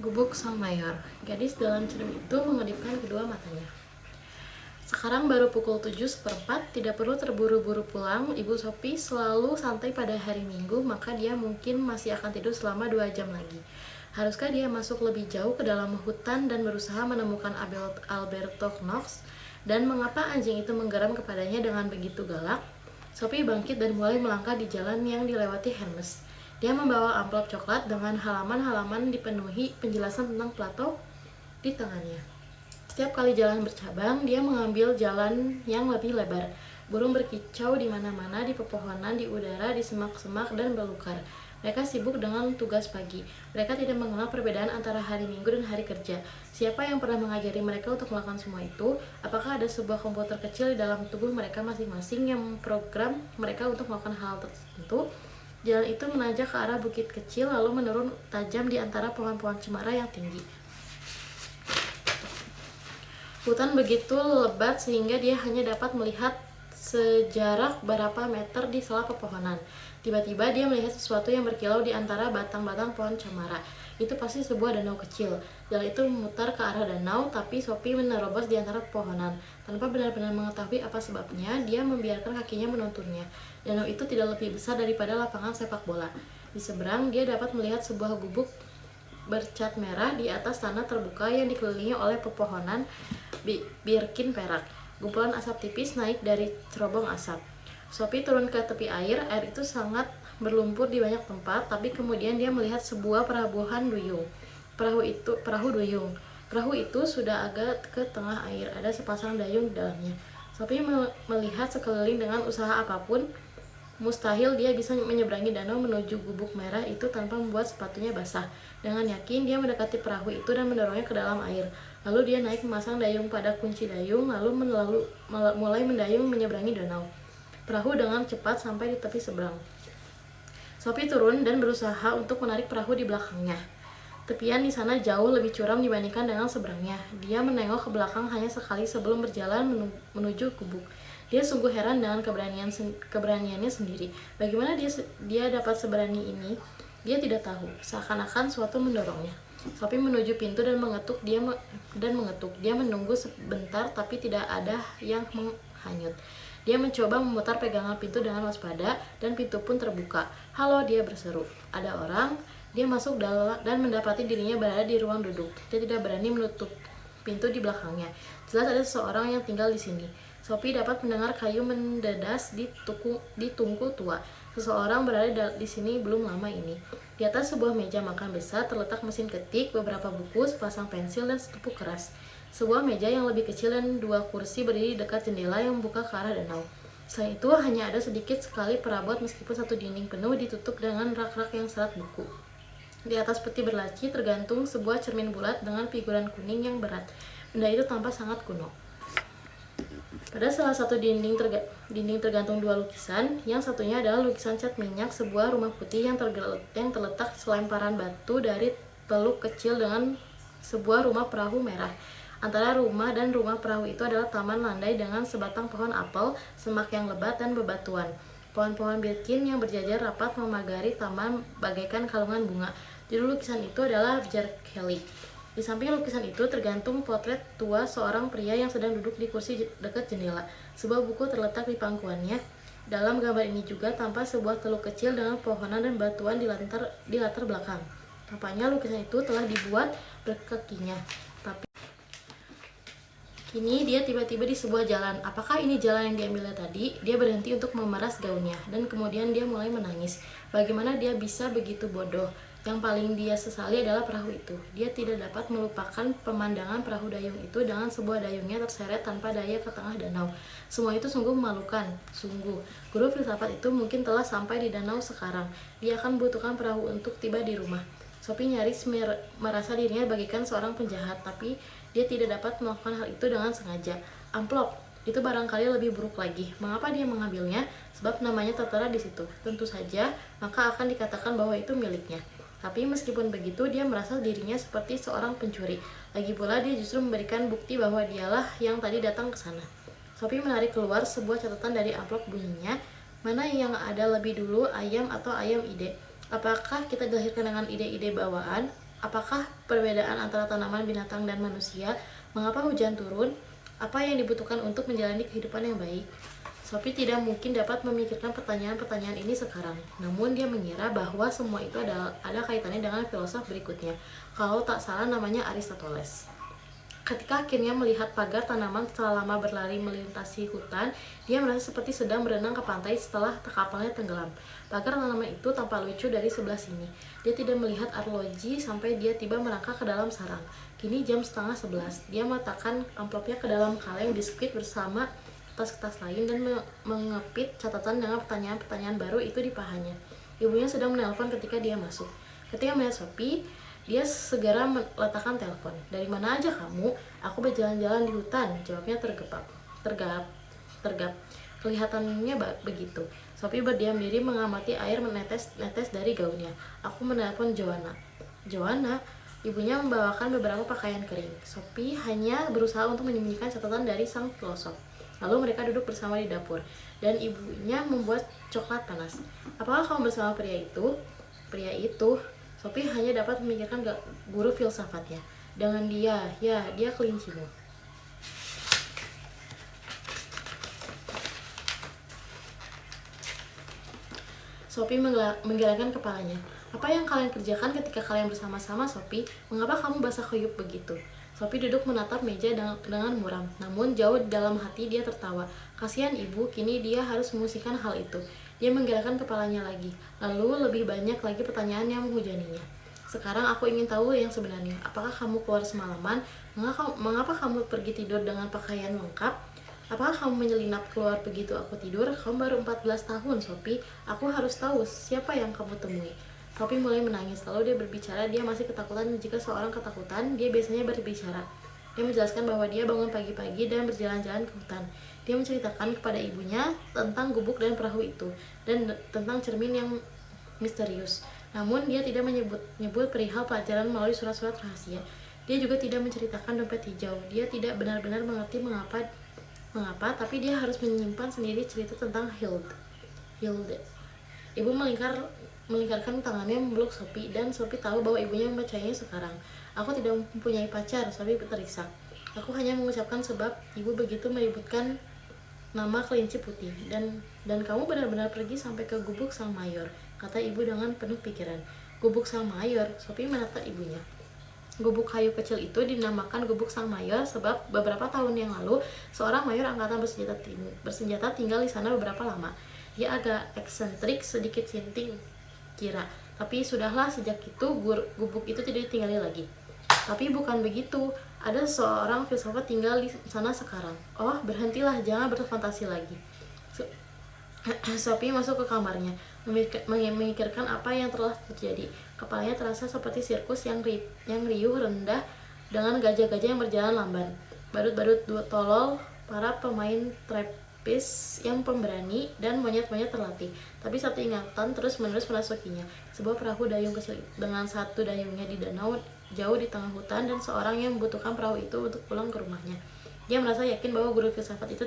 Gubuk sang mayor. Gadis dalam cermin itu mengedipkan kedua matanya. Sekarang baru pukul 7:04, tidak perlu terburu-buru pulang. Ibu Sophie selalu santai pada hari Minggu, maka dia mungkin masih akan tidur selama 2 jam lagi. Haruskah dia masuk lebih jauh ke dalam hutan dan berusaha menemukan Alberto Knox? Dan mengapa anjing itu menggeram kepadanya dengan begitu galak? Sophie bangkit dan mulai melangkah di jalan yang dilewati Hermes. Dia membawa amplop coklat dengan halaman-halaman dipenuhi penjelasan tentang Plato di tangannya. Setiap kali jalan bercabang, dia mengambil jalan yang lebih lebar. Burung berkicau di mana-mana, di pepohonan, di udara, di semak-semak, dan belukar. Mereka sibuk dengan tugas pagi. Mereka tidak mengenal perbedaan antara hari Minggu dan hari kerja. Siapa yang pernah mengajari mereka untuk melakukan semua itu? Apakah ada sebuah komputer kecil di dalam tubuh mereka masing-masing yang memprogram mereka untuk melakukan hal tertentu? Jalan itu menanjak ke arah bukit kecil, lalu menurun tajam di antara pohon-pohon cemara yang tinggi. Hutan begitu lebat sehingga dia hanya dapat melihat sejarak berapa meter di sela pepohonan. Tiba-tiba dia melihat sesuatu yang berkilau di antara batang-batang pohon cemara. Itu pasti sebuah danau kecil. Jalan itu memutar ke arah danau, tapi Sophie menerobos di antara pepohonan. Tanpa benar-benar mengetahui apa sebabnya, dia membiarkan kakinya menuntunnya. Danau itu tidak lebih besar daripada lapangan sepak bola. Di seberang, dia dapat melihat sebuah gubuk bercat merah di atas tanah terbuka yang dikelilingi oleh pepohonan birkin perak. Gumpalan asap tipis naik dari cerobong asap. Sophie turun ke tepi air. Air itu sangat berlumpur di banyak tempat, tapi kemudian dia melihat sebuah perahu duyung. Perahu itu sudah agak ke tengah air. Ada sepasang dayung di dalamnya. Sophie melihat sekeliling dengan usaha apapun. Mustahil dia bisa menyeberangi danau menuju gubuk merah itu tanpa membuat sepatunya basah. Dengan yakin dia mendekati perahu itu dan mendorongnya ke dalam air. Lalu dia naik memasang dayung pada kunci dayung, lalu mulai mendayung menyeberangi danau. Perahu dengan cepat sampai di tepi seberang. Sophie turun dan berusaha untuk menarik perahu di belakangnya. Tepian di sana jauh lebih curam dibandingkan dengan seberangnya. Dia menengok ke belakang hanya sekali sebelum berjalan menuju gubuk. Dia sungguh heran dengan keberaniannya sendiri. Bagaimana dia dapat seberani ini? Dia tidak tahu. Seakan-akan suatu mendorongnya. Sophie menuju pintu dan mengetuk. Dia menunggu sebentar, tapi tidak ada yang menghanyut. Dia mencoba memutar pegangan pintu dengan waspada, dan pintu pun terbuka. "Halo," dia berseru. "Ada orang?" Dia masuk dan mendapati dirinya berada di ruang duduk. Dia tidak berani menutup pintu di belakangnya. Jelas ada seseorang yang tinggal di sini. Sophie dapat mendengar kayu mendedas di tungku tua. Seseorang berada di sini belum lama ini. Di atas sebuah meja makan besar terletak mesin ketik, beberapa buku, sepasang pensil, dan setupuk keras. Sebuah meja yang lebih kecil dan 2 kursi berdiri dekat jendela yang membuka ke arah danau. Selain itu, hanya ada sedikit sekali perabot meskipun satu dinding penuh ditutup dengan rak-rak yang syarat buku. Di atas peti berlaci tergantung sebuah cermin bulat dengan figuran kuning yang berat. Benda itu tampak sangat kuno. Pada salah satu dinding tergantung 2 lukisan. Yang satunya adalah lukisan cat minyak sebuah rumah putih yang terletak selemparan batu dari teluk kecil dengan sebuah rumah perahu merah. Antara rumah dan rumah perahu itu adalah taman landai dengan sebatang pohon apel, semak yang lebat, dan bebatuan. Pohon-pohon birkin yang berjajar rapat memagari taman bagaikan kalungan bunga. Judul lukisan itu adalah Verkehlik. Di samping lukisan itu tergantung potret tua seorang pria yang sedang duduk di kursi dekat jendela. Sebuah buku terletak di pangkuannya. Dalam gambar ini juga tampak sebuah teluk kecil dengan pohonan dan batuan di latar belakang. Tampaknya lukisan itu telah dibuat berkakinya. Tapi kini dia tiba-tiba di sebuah jalan. Apakah ini jalan yang diambilnya tadi? Dia berhenti untuk memeras gaunnya, dan kemudian dia mulai menangis. Bagaimana dia bisa begitu bodoh? Yang paling dia sesali adalah perahu itu. Dia tidak dapat melupakan pemandangan perahu dayung itu dengan sebuah dayungnya terseret tanpa daya ke tengah danau. Semua itu sungguh memalukan. Sungguh. Guru filsafat itu mungkin telah sampai di danau sekarang. Dia akan membutuhkan perahu untuk tiba di rumah. Sophie nyaris merasa dirinya bagaikan seorang penjahat, tapi dia tidak dapat melakukan hal itu dengan sengaja. Amplop itu barangkali lebih buruk lagi. Mengapa dia mengambilnya? Sebab namanya tertera di situ. Tentu saja, maka akan dikatakan bahwa itu miliknya. Tapi meskipun begitu, dia merasa dirinya seperti seorang pencuri. Lagi pula, dia justru memberikan bukti bahwa dialah yang tadi datang ke sana. Sophie menarik keluar sebuah catatan dari amplop. Bunyinya, "Mana yang ada lebih dulu, ayam atau ayam ide? Apakah kita dilahirkan dengan ide-ide bawaan, Apakah perbedaan antara tanaman, binatang, dan manusia? Mengapa hujan turun? Apa yang dibutuhkan untuk menjalani kehidupan yang baik? Sophie tidak mungkin dapat memikirkan pertanyaan-pertanyaan ini sekarang. Namun dia mengira bahwa semua itu ada kaitannya dengan filosof berikutnya. Kalau tak salah namanya Aristoteles. Ketika akhirnya melihat pagar tanaman setelah lama berlari melintasi hutan, dia merasa seperti sedang berenang ke pantai setelah kapalnya tenggelam. Pagar tanaman itu tampak lucu dari sebelah sini. Dia tidak melihat arloji sampai dia tiba merangkak ke dalam sarang. Kini jam 10:30. Dia meletakkan amplopnya ke dalam kaleng biskuit bersama kertas-kertas lain dan mengepit catatan dengan pertanyaan-pertanyaan baru itu di pahanya. Ibunya sedang menelpon ketika dia masuk. Ketika melihat Sophie, dia segera meletakkan telepon. "Dari mana aja kamu?" "Aku berjalan-jalan di hutan," jawabnya tergap. Kelihatannya begitu. Sophie berdiam diri mengamati air menetes dari gaunnya. "Aku menelpon Joanna." "Joanna?" Ibunya membawakan beberapa pakaian kering. Sophie hanya berusaha untuk menyembunyikan catatan dari sang filosof. Lalu mereka duduk bersama di dapur, dan ibunya membuat coklat panas. "Apakah kamu bersama pria itu?" "Pria itu?" Sophie hanya dapat memikirkan guru filsafatnya. "Dengan dia, ya, dia kelincimu." Sophie menggelengkan kepalanya. "Apa yang kalian kerjakan ketika kalian bersama-sama, Sophie? Mengapa kamu basah kuyup begitu?" Sophie duduk menatap meja dengan muram. Namun jauh di dalam hati dia tertawa. Kasihan ibu, kini dia harus memusingkan hal itu. Dia menggelengkan kepalanya lagi. Lalu lebih banyak lagi pertanyaan yang menghujaninya. "Sekarang aku ingin tahu yang sebenarnya. Apakah kamu keluar semalaman? Mengapa kamu pergi tidur dengan pakaian lengkap? Apakah kamu menyelinap keluar begitu aku tidur? Kamu baru 14 tahun, Sophie. Aku harus tahu siapa yang kamu temui." Sophie mulai menangis. Lalu dia berbicara. Dia masih ketakutan. Jika seorang ketakutan, dia biasanya berbicara. Dia menjelaskan bahwa dia bangun pagi-pagi dan berjalan-jalan ke hutan. Dia menceritakan kepada ibunya tentang gubuk dan perahu itu, dan tentang cermin yang misterius. Namun dia tidak menyebut perihal pelajaran melalui surat-surat rahasia. Dia juga tidak menceritakan dompet hijau. Dia tidak benar-benar mengerti mengapa, tapi dia harus menyimpan sendiri cerita tentang Hilde. Ibu melingkarkan tangannya memeluk Sophie, dan Sophie tahu bahwa ibunya mempercayainya sekarang. "Aku tidak mempunyai pacar," Sophie terisak. "Aku hanya mengucapkan sebab ibu begitu meributkan nama kelinci putih. Dan kamu benar-benar pergi sampai ke gubuk sang mayor," kata ibu dengan penuh pikiran. "Gubuk sang mayor?" Sophie menatap ibunya. Gubuk kayu kecil itu dinamakan Gubuk Sang Mayor sebab beberapa tahun yang lalu seorang mayor angkatan bersenjata tinggal di sana beberapa lama. Dia agak eksentrik, sedikit sinting kira, tapi sudahlah, sejak itu gubuk itu tidak ditinggali lagi. "Tapi bukan begitu, ada seorang filsafat tinggal di sana sekarang." "Oh, berhentilah, jangan berfantasi lagi." Sophie masuk ke kamarnya, memikirkan apa yang telah terjadi. Kepalanya terasa seperti sirkus yang riuh rendah dengan gajah-gajah yang berjalan lamban, badut-badut tolol, para pemain trapeze yang pemberani, dan monyet-monyet terlatih. Tapi satu ingatan terus-menerus merasukinya. Sebuah perahu dayung kecil dengan satu dayungnya di danau jauh di tengah hutan, dan seorang yang membutuhkan perahu itu untuk pulang ke rumahnya. Dia merasa yakin bahwa guru filsafat itu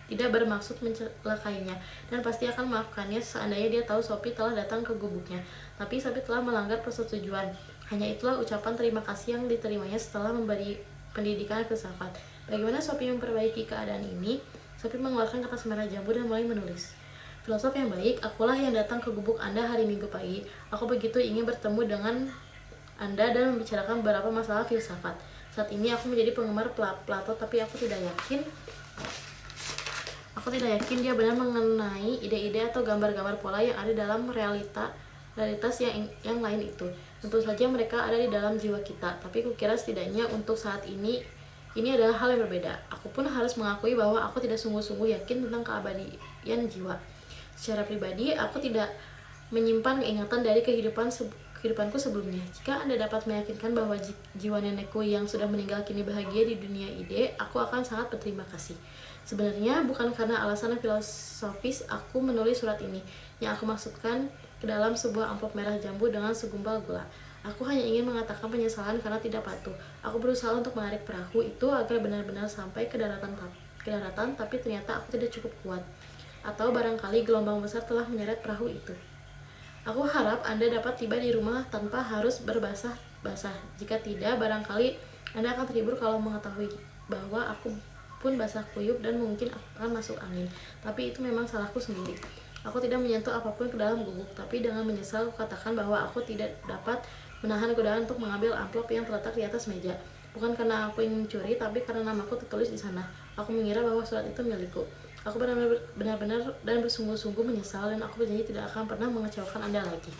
tidak bermaksud mencelakainya, dan pasti akan memaafkannya seandainya dia tahu Sophie telah datang ke gubuknya. Tapi Sophie telah melanggar persetujuan. Hanya itulah ucapan terima kasih yang diterimanya setelah memberi pendidikan filsafat. Bagaimana Sophie memperbaiki keadaan ini? Sophie mengeluarkan kertas merah jambu dan mulai menulis. "Filosof yang baik, akulah yang datang ke gubuk Anda hari Minggu pagi. Aku begitu ingin bertemu dengan Anda dan membicarakan beberapa masalah filsafat. Saat ini aku menjadi penggemar Plato, tapi aku tidak yakin dia benar mengenai ide-ide atau gambar-gambar pola yang ada dalam realitas yang lain itu. Tentu saja mereka ada di dalam jiwa kita, tapi kukira setidaknya untuk saat ini adalah hal yang berbeda. Aku pun harus mengakui bahwa aku tidak sungguh-sungguh yakin tentang keabadian jiwa. Secara pribadi, aku tidak menyimpan ingatan dari kehidupanku sebelumnya. Jika Anda dapat meyakinkan bahwa jiwa nenekku yang sudah meninggal kini bahagia di dunia ide, aku akan sangat berterima kasih. Sebenarnya bukan karena alasan filosofis aku menulis surat ini. Yang aku maksudkan ke dalam sebuah amplop merah jambu dengan segumpal gula. Aku hanya ingin mengatakan penyesalan karena tidak patuh. Aku berusaha untuk menarik perahu itu agar benar-benar sampai ke daratan, tapi ternyata aku tidak cukup kuat. Atau barangkali gelombang besar telah menyeret perahu itu. Aku harap Anda dapat tiba di rumah tanpa harus berbasah basah. Jika tidak, barangkali Anda akan terhibur kalau mengetahui bahwa aku pun basah kuyup dan mungkin akan masuk angin. Tapi itu memang salahku sendiri. Aku tidak menyentuh apapun ke dalam gubuk, tapi dengan menyesal katakan bahwa aku tidak dapat menahan godaan untuk mengambil amplop yang terletak di atas meja. Bukan karena aku ingin mencuri, tapi karena namaku tertulis di sana. Aku mengira bahwa surat itu milikku. Aku benar-benar dan bersungguh-sungguh menyesal, dan aku berjanji tidak akan pernah mengecewakan Anda lagi.